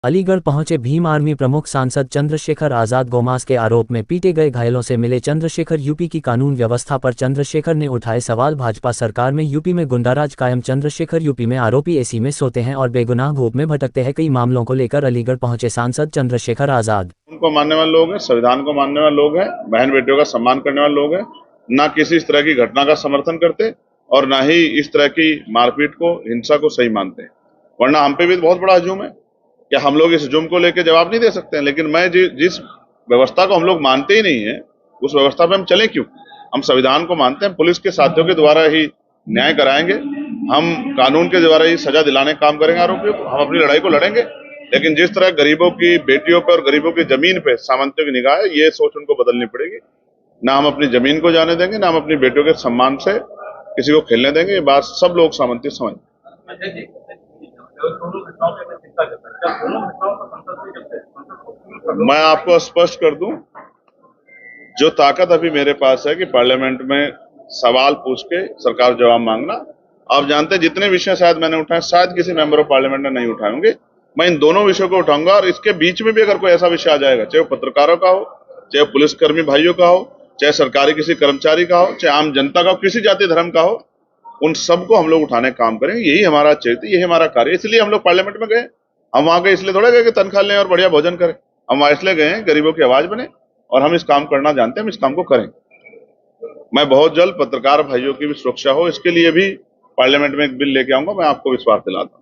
अलीगढ़ पहुंचे भीम आर्मी प्रमुख सांसद चंद्रशेखर आजाद। गोमांस के आरोप में पीटे गए घायलों से मिले चंद्रशेखर। यूपी की कानून व्यवस्था पर चंद्रशेखर ने उठाए सवाल। भाजपा सरकार में यूपी में गुंडाराज कायम। चंद्रशेखर यूपी में आरोपी एसी में सोते हैं और बेगुनाह धूप में भटकते हैं। कई मामलों को लेकर अलीगढ़ पहुंचे सांसद चंद्रशेखर आजाद। उनको मानने वाले लोग हैं, संविधान को मानने वाले लोग हैं, बहन बेटियों का सम्मान करने वाले लोग हैं, ना किसी इस तरह की घटना का समर्थन करते और ना ही इस तरह की मारपीट को, हिंसा को सही मानते हैं। वरना हम पे भी बहुत बड़ा हजूम है कि हम लोग इस हजूम को लेकर जवाब नहीं दे सकते हैं। लेकिन मैं जिस व्यवस्था को हम लोग मानते ही नहीं है, उस व्यवस्था पे हम चले क्यों? हम संविधान को मानते हैं, पुलिस के साथियों के द्वारा ही न्याय कराएंगे, हम कानून के द्वारा ही सजा दिलाने का काम करेंगे आरोपियों को, हम अपनी लड़ाई को लड़ेंगे। लेकिन जिस तरह गरीबों की बेटियों पर और गरीबों की जमीन पे सामंतियों की निगाह है, ये सोच उनको बदलनी पड़ेगी। ना हम अपनी जमीन को जाने देंगे, ना हम अपनी बेटियों के सम्मान से किसी को खेलने देंगे। ये बात सब लोग सामंती समझ। मैं आपको स्पष्ट कर दूं, जो ताकत अभी मेरे पास है कि पार्लियामेंट में सवाल पूछ के सरकार जवाब मांगना। आप जानते हैं जितने विषय शायद मैंने उठाए, शायद किसी मेंबर ऑफ पार्लियामेंट ने नहीं उठाए होंगे। मैं इन दोनों विषयों को उठाऊंगा और इसके बीच में भी अगर कोई ऐसा विषय आ जाएगा, चाहे वो पत्रकारों का हो, चाहे पुलिसकर्मी भाइयों का हो, चाहे सरकारी किसी कर्मचारी का हो, चाहे आम जनता का हो, किसी जाति धर्म का हो, उन सबको हम लोग उठाने का काम करेंगे। यही हमारा चरित्र, यही हमारा कार्य। इसलिए हम लोग पार्लियामेंट में गए। हम वहां गए इसलिए थोड़ा गए कि तनख्वाह लें और बढ़िया भोजन करें। हम वहां इसलिए गए हैं गरीबों की आवाज बने, और हम इस काम करना जानते हैं, हम इस काम को करेंगे। मैं बहुत जल्द पत्रकार भाइयों की भी सुरक्षा हो, इसके लिए भी पार्लियामेंट में एक बिल लेके आऊंगा, मैं आपको विश्वास दिलाता हूं।